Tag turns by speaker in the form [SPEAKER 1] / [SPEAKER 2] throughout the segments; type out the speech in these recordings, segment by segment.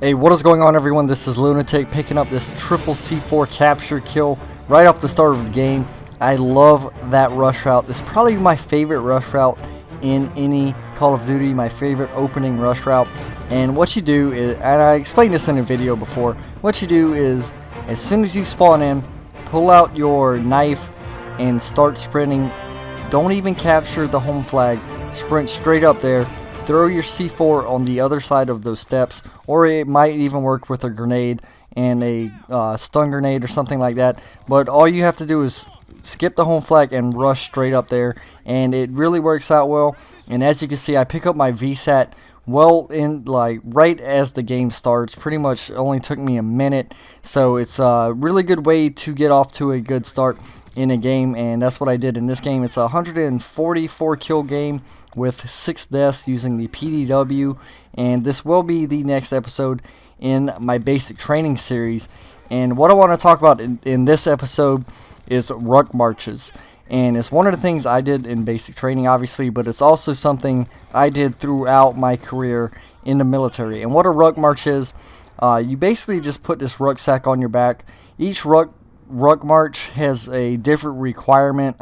[SPEAKER 1] Hey, what is going on, everyone? This is Lunatic picking up this triple C4 capture kill right off the start of the game. I love that rush route. This is probably my favorite rush route in any Call of Duty, my favorite opening rush route. And what you do is, and I explained this in a video before, what you do is as soon as you spawn in, pull out your knife and start sprinting. Don't even capture the home flag. Sprint straight up there. Throw your C4 on the other side of those steps, or it might even work with a grenade and a stun grenade or something like that. But all you have to do is skip the home flag and rush straight up there, and it really works out well. And as you can see, I pick up my VSAT well in right as the game starts. Pretty much only took me a minute, so it's a really good way to get off to a good start in a game, and that's what I did in this game. It's a 144 kill game with 6 deaths using the PDW, and this will be the next episode in my basic training series. And what I want to talk about in this episode is ruck marches, and it's one of the things I did in basic training, obviously, but it's also something I did throughout my career in the military. And what a ruck march is, you basically just put this rucksack on your back. Each ruck march has a different requirement.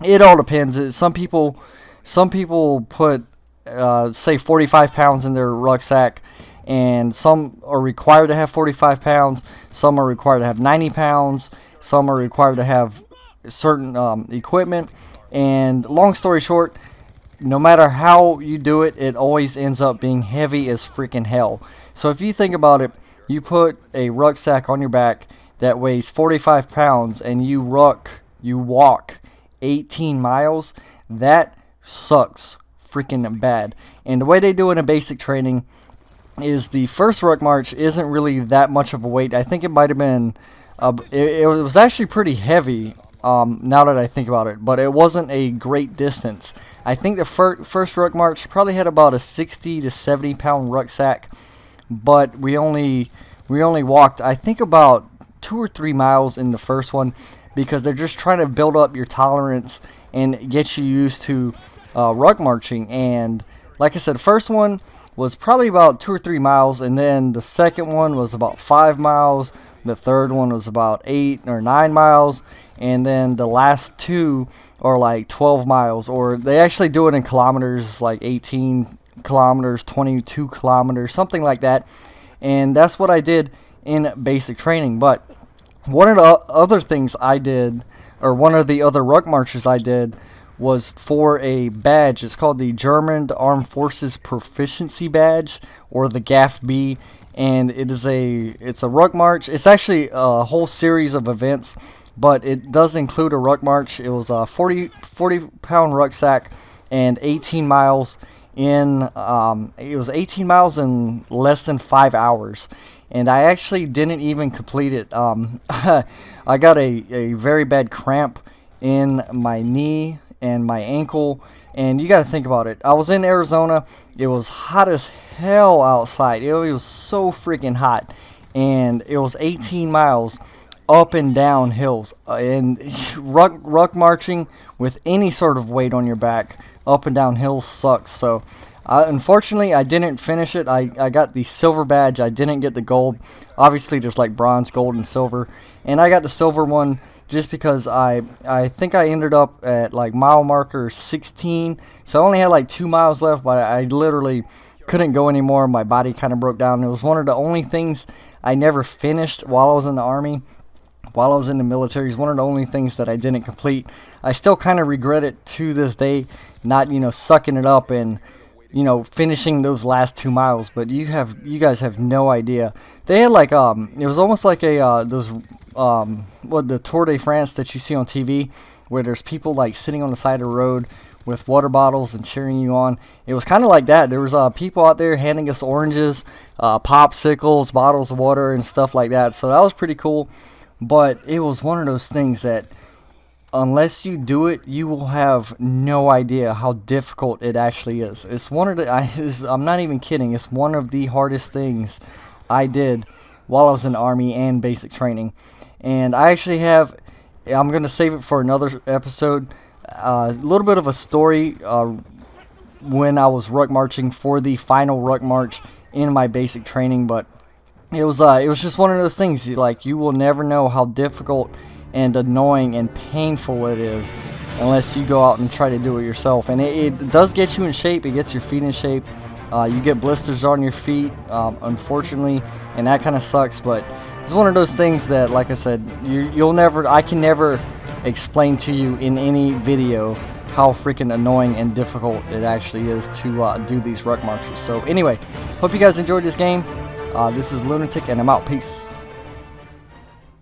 [SPEAKER 1] It all depends. Some people put say 45 pounds in their rucksack, and some are required to have 45 pounds, some are required to have 90 pounds, some are required to have certain equipment. And long story short, no matter how you do it, it always ends up being heavy as freaking hell. So if you think about it, you put a rucksack on your back that weighs 45 pounds and you walk 18 miles, that sucks freaking bad. And the way they do it in basic training is the first ruck march isn't really that much of a weight. I think it might have been, it was actually pretty heavy now that I think about it, but it wasn't a great distance. I think the first ruck march probably had about a 60 to 70 pound rucksack, but we only walked, I think, about 2 or 3 miles in the first one, because they're just trying to build up your tolerance and get you used to ruck marching. And like I said, the first one was probably about 2 or 3 miles, and then the second one was about 5 miles, the third one was about 8 or 9 miles, and then the last two are like 12 miles, or they actually do it in kilometers, like 18 kilometers, 22 kilometers, something like that. And that's what I did in basic training. But one of the other things I did, or one of the other ruck marches I did, was for a badge. It's called the German Armed Forces Proficiency Badge, or the GAF-B, and it's a ruck march. It's actually a whole series of events, but it does include a ruck march. It was a 40 pound rucksack and 18 miles in it was 18 miles in less than 5 hours. And I actually didn't even complete it. I got a very bad cramp in my knee and my ankle, and you got to think about it. I was in Arizona. It was hot as hell outside. It was so freaking hot, and it was 18 miles up and down hills. And ruck marching with any sort of weight on your back up and down hills sucks. So unfortunately, I didn't finish it. I got the silver badge. I didn't get the gold. Obviously, there's like bronze, gold, and silver. And I got the silver one just because I think I ended up at like mile marker 16. So I only had like 2 miles left, but I literally couldn't go anymore. My body kind of broke down. It was one of the only things I never finished while I was in the Army. While I was in the military, is one of the only things that I didn't complete. I still kind of regret it to this day, not sucking it up and finishing those last 2 miles. But you guys have no idea. They had like it was almost like a the Tour de France that you see on TV, where there's people like sitting on the side of the road with water bottles and cheering you on. It was kind of like that. There was people out there handing us oranges, popsicles, bottles of water, and stuff like that. So that was pretty cool. But it was one of those things that, unless you do it, you will have no idea how difficult it actually is. It's one of the, I'm not even kidding, it's one of the hardest things I did while I was in the Army and basic training. And I actually I'm going to save it for another episode, a little bit of a story when I was ruck marching for the final ruck march in my basic training, but it was just one of those things. Like, you will never know how difficult and annoying and painful it is unless you go out and try to do it yourself. And it does get you in shape. It gets your feet in shape. You get blisters on your feet, unfortunately, and that kind of sucks. But it's one of those things that, like I said, I can never explain to you in any video how freaking annoying and difficult it actually is to do these ruck marches. So anyway, hope you guys enjoyed this game. This is Lunatic, and I'm out. Peace.